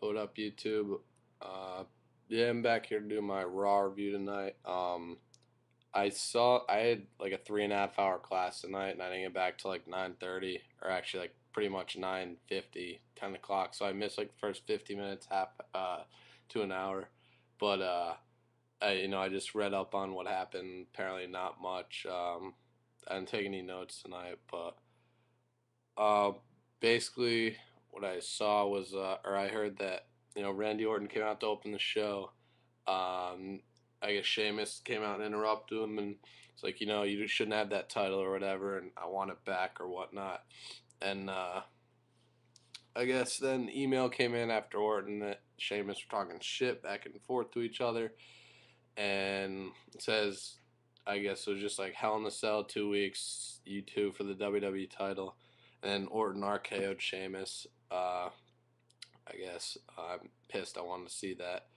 What up, YouTube? Yeah, I'm back here to do my Raw review tonight. I had like a 3.5 hour class tonight, and I didn't get back till like 9:30, or actually like pretty much 9:50, 10 o'clock. So I missed like the first 50 minutes, half to an hour. But I just read up on what happened. Apparently, not much. I didn't take any notes tonight, but uh, basically, what I saw was, or I heard that Randy Orton came out to open the show. I guess Sheamus came out and interrupted him, and it's like you shouldn't have that title or whatever, and I want it back or whatnot. And I guess then email came in after Orton that Sheamus were talking shit back and forth to each other, and it says, I guess it was just like Hell in a Cell 2 weeks, you two for the WWE title, and then Orton RKO'd Sheamus. I guess I'm pissed. I wanted to see that,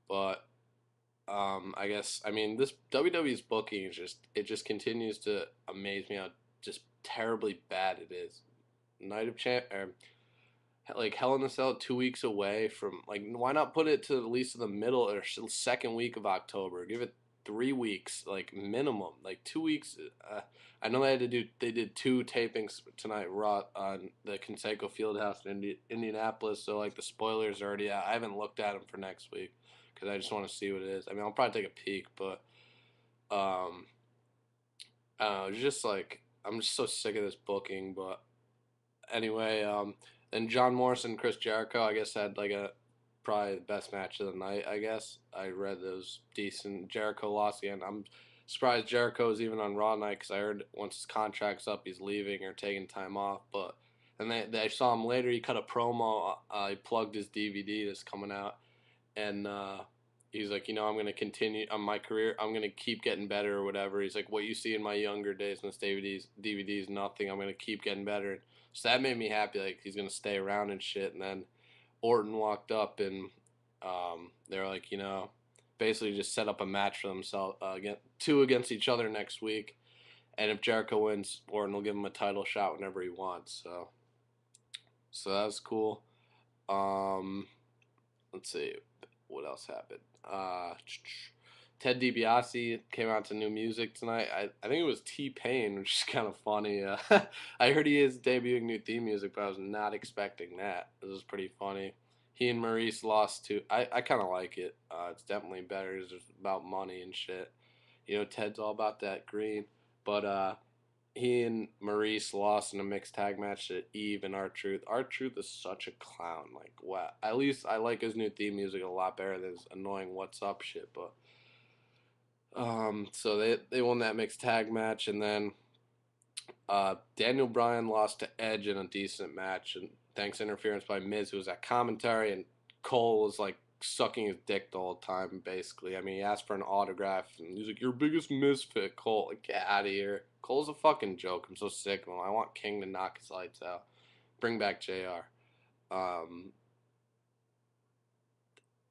but I guess this WWE's booking is just continues to amaze me how just terribly bad it is. Night of Champ or like Hell in a Cell 2 weeks away from, like, why not put it to at least in the middle or second week of October? Give it 3 weeks, like minimum, like 2 weeks. I know they did two tapings tonight Raw on the Conseco Fieldhouse in Indianapolis, so like the spoilers are already out. I haven't looked at them for next week because I just want to see what it is. I'll probably take a peek, but um, I don't know. It's just like I'm just so sick of this booking, but anyway, then John Morrison, Chris Jericho, I guess had like a probably the best match of the night. I guess I read those decent. Jericho lost again. I'm surprised Jericho is even on Raw night because I heard once his contract's up, he's leaving or taking time off. But and they saw him later. He cut a promo. He plugged his DVD that's coming out, and he's like, I'm gonna continue on my career. I'm gonna keep getting better or whatever. He's like, what you see in my younger days in this DVDs, nothing. I'm gonna keep getting better. So that made me happy. Like he's gonna stay around and shit. And then Orton walked up and they're like, basically just set up a match for themselves, two against each other next week. And if Jericho wins, Orton will give him a title shot whenever he wants. So that was cool. Um, let's see what else happened. Ted DiBiase came out to new music tonight. I think it was T Pain, which is kind of funny. I heard he is debuting new theme music, but I was not expecting that. It was pretty funny. He and Maurice lost to. I kind of like it. It's definitely better. It's about money and shit. Ted's all about that green. But he and Maurice lost in a mixed tag match to Eve and R-Truth. R-Truth is such a clown. Like, what? At least I like his new theme music a lot better than his annoying "What's Up" shit. But so they won that mixed tag match, and then Daniel Bryan lost to Edge in a decent match, and thanks to interference by Miz, who was at commentary, and Cole was like sucking his dick the whole time, basically. He asked for an autograph, and he's like, "Your biggest misfit, Cole. Like, get out of here." Cole's a fucking joke. I'm so sick of him. I want King to knock his lights out. Bring back JR. Um,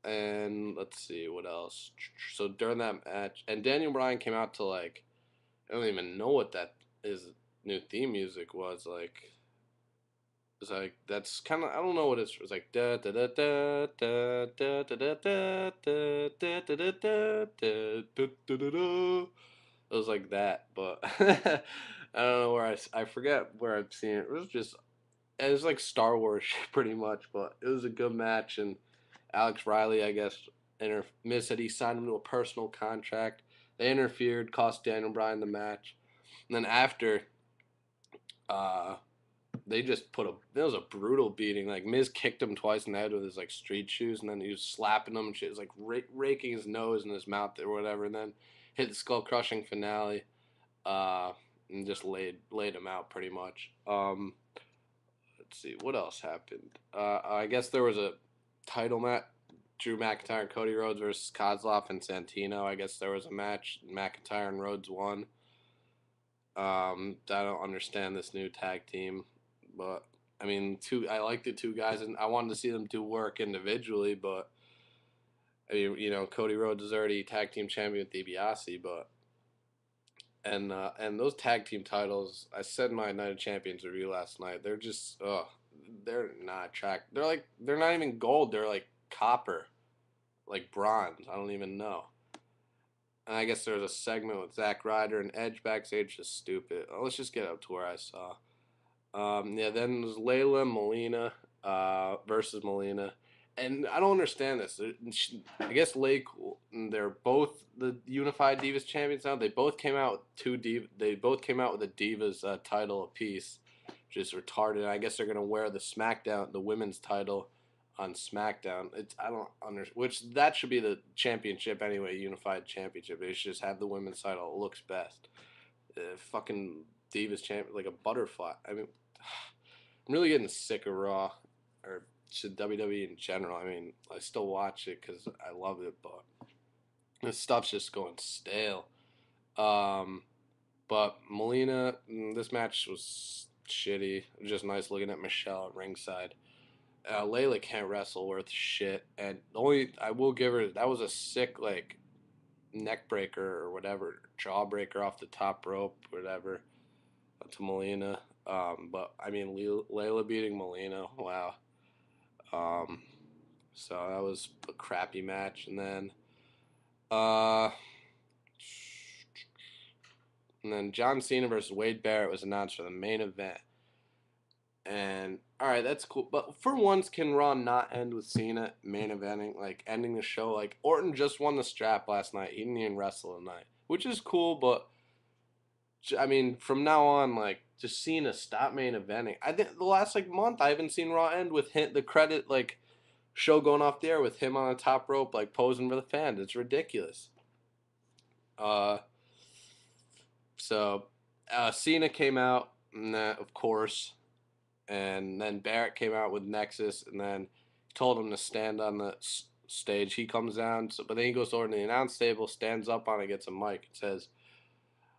and let's see what else. So during that match, and Daniel Bryan came out to like, I don't even know what that his new theme music was like. It's like that's kind of, I don't know what it's. It's like da da da da da da da da da da da da da da da da da da. It was like that, but I don't know where I forget where I've seen it. It was like Star Wars pretty much, but it was a good match. And Alex Riley, I guess, Miz said he signed him to a personal contract. They interfered, cost Daniel Bryan the match, and then after, uh, they just it was a brutal beating. Like Miz kicked him twice in the head with his like street shoes, and then he was slapping him and shit. It was like raking his nose and his mouth or whatever, and then hit the skull crushing finale, uh, and just laid him out pretty much. Let's see what else happened. I guess there was a title match. Drew McIntyre and Cody Rhodes versus Kozlov and Santino. I guess there was a match. McIntyre and Rhodes won. I don't understand this new tag team, but I like the two guys, and I wanted to see them do work individually. But Cody Rhodes is already tag team champion with DiBiase, but and those tag team titles, I said in my Night of Champions review last night, they're just they're not track. They're not even gold. They're like copper, like bronze. I don't even know. And I guess there was a segment with Zack Ryder and Edge backstage. Just stupid. Let's just get up to where I saw. Yeah, then there's Layla Melina versus Melina. And I don't understand this. I guess they're both the Unified Divas champions now. They both came out with They both came out with a Divas title apiece, which is retarded. I guess they're gonna wear the women's title on SmackDown. I don't understand. Which that should be the championship anyway, Unified Championship. They should just have the women's title. It looks best. Fucking Divas champion like a butterfly. I mean, I'm really getting sick of Raw or WWE in general. I mean, I still watch it because I love it, but this stuff's just going stale. Um, but Melina, this match was shitty. It was just nice looking at Michelle at ringside. Layla can't wrestle worth shit, and the only I will give her that was a sick like neck breaker or whatever, jawbreaker off the top rope, whatever, to Melina. But I mean, Layla beating Melina, wow. Um, so that was a crappy match, uh, and then John Cena versus Wade Barrett was announced for the main event. And all right, that's cool. But for once, can Raw not end with Cena main eventing, like ending the show? Like Orton just won the strap last night. He didn't even wrestle tonight, which is cool. But I mean, from now on, like just Cena stop main eventing. I think the last like month, I haven't seen Raw end with him, the credit like show going off the air with him on the top rope, like posing for the fans. It's ridiculous. Uh, so Cena came out, of course, and then Barrett came out with Nexus, and then told him to stand on the stage. He comes down, but then he goes over to the announce table, stands up on it, gets a mic, and says,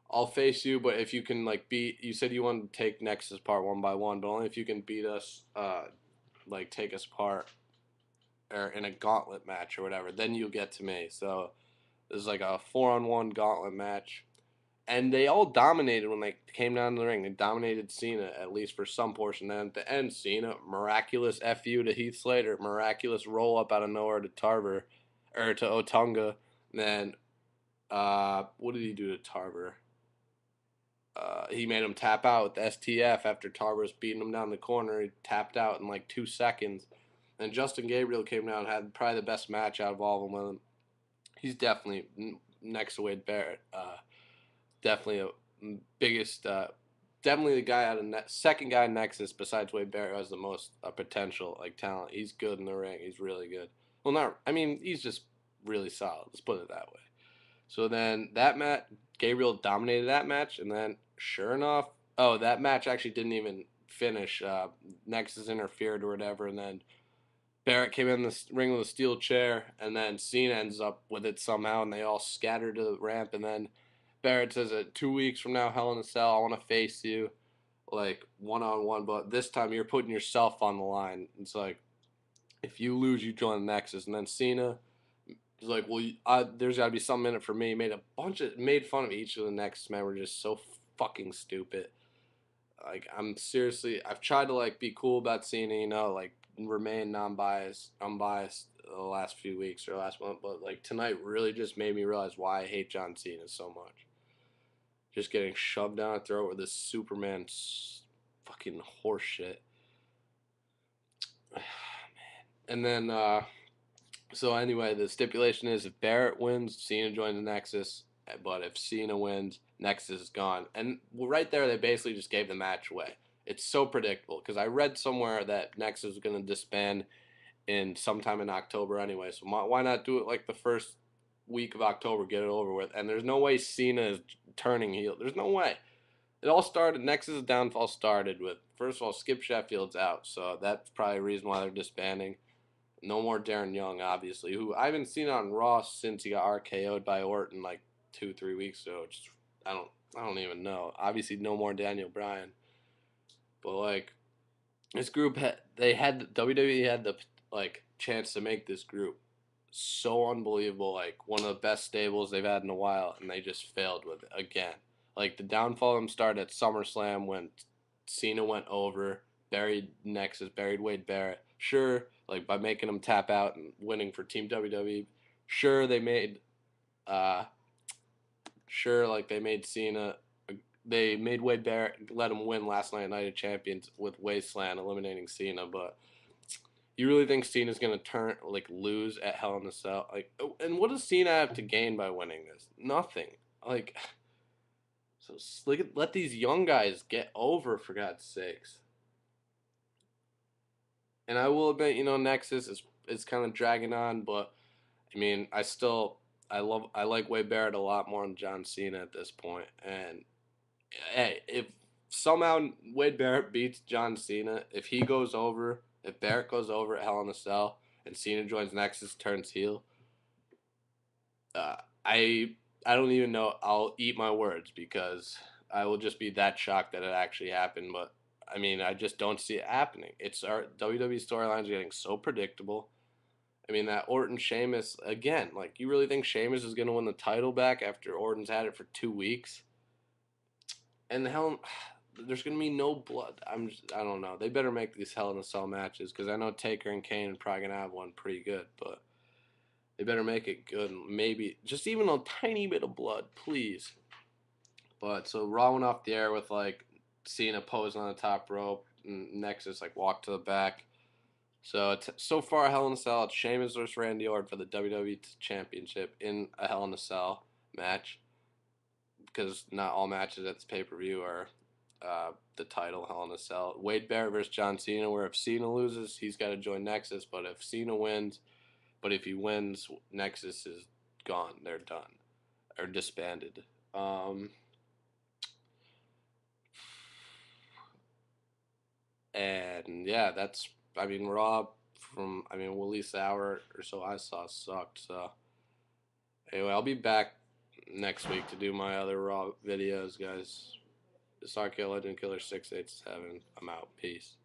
"I'll face you, but if you can like beat, you said you wanted to take Nexus apart one by one, but only if you can beat us, like take us apart or in a gauntlet match or whatever, then you'll get to me." So this is like a 4-on-1 gauntlet match. And they all dominated when they came down to the ring. They dominated Cena, at least for some portion. Then at the end, Cena, miraculous FU to Heath Slater, miraculous roll up out of nowhere to Tarver, or to Otunga. And then, what did he do to Tarver? He made him tap out with the STF after Tarver was beating him down the corner. He tapped out in like 2 seconds. And Justin Gabriel came down and had probably the best match out of all of them with him. He's definitely next to Wade Barrett. Definitely a biggest, definitely the guy out of second guy Nexus besides Wade Barrett who has the most potential like talent. He's good in the ring. He's really good. Well, not. I mean, he's just really solid. Let's put it that way. So then that match, Gabriel dominated that match, and then sure enough, oh, that match actually didn't even finish. Nexus interfered or whatever, and then Barrett came in the ring with a steel chair, and then Cena ends up with it somehow, and they all scatter to the ramp, and then Barrett says that 2 weeks from now, Hell in a Cell, I want to face you, like one-on-one, but this time you're putting yourself on the line. It's like, if you lose, you join the Nexus, and then Cena is like, well, there's got to be something in it for me. Made fun of each of the Nexus men. Were just so fucking stupid. Like I've tried to like be cool about Cena, like remain unbiased the last few weeks or last month, but like tonight really just made me realize why I hate John Cena so much. Just getting shoved down the throat with this Superman fucking horseshit. And then, so anyway, the stipulation is if Barrett wins, Cena joins the Nexus. But if Cena wins, Nexus is gone. And right there, they basically just gave the match away. It's so predictable because I read somewhere that Nexus was going to disband in sometime in October anyway. So why not do it like the first week of October, get it over with? And there's no way Cena is turning heel. There's no way. It all started, Nexus' downfall started with, first of all, Skip Sheffield's out. So that's probably a reason why they're disbanding. No more Darren Young, obviously, who I haven't seen on Raw since he got RKO'd by Orton like 2-3 weeks ago. Just, I don't even know. Obviously, no more Daniel Bryan. But like, this group WWE had the like chance to make this group so unbelievable, like one of the best stables they've had in a while, and they just failed with it again. Like the downfall of them started at SummerSlam when Cena went over buried Nexus, buried Wade Barrett. Sure, like by making him tap out and winning for Team WWE. Sure, they made, uh, sure, like they made Cena, they made Wade Barrett let him win last night Night of Champions with Wasteland eliminating Cena, but you really think Cena's gonna lose at Hell in a Cell? Like, and what does Cena have to gain by winning this? Nothing. Like, so let these young guys get over for God's sakes. And I will admit, Nexus is kind of dragging on, but I mean, I like Wade Barrett a lot more than John Cena at this point. And hey, if somehow Wade Barrett beats John Cena, if Barrett goes over at Hell in a Cell, and Cena joins Nexus, turns heel, uh, I I don't even know. I'll eat my words because I will just be that shocked that it actually happened. But I mean, I just don't see it happening. It's our WWE storylines are getting so predictable. I mean, that Orton Sheamus again. Like, you really think Sheamus is going to win the title back after Orton's had it for 2 weeks? And the hell, there's going to be no blood. I don't know. They better make these Hell in a Cell matches because I know Taker and Kane are probably going to have one pretty good, but they better make it good. Maybe just even a tiny bit of blood, please. But so Raw went off the air with like Cena posing on the top rope, and Nexus like walk to the back. So far, Hell in a Cell, it's Sheamus versus Randy Orton for the WWE Championship in a Hell in a Cell match, because not all matches at this pay per view are the title Hell in a Cell. Wade Barrett versus John Cena, where if Cena loses, he's got to join Nexus, but if he wins, Nexus is gone. They're done or disbanded. And yeah, I mean, Raw well, at least the hour or so I saw sucked. So anyway, I'll be back next week to do my other Raw videos, guys. This is Legend Killer 687. I'm out. Peace.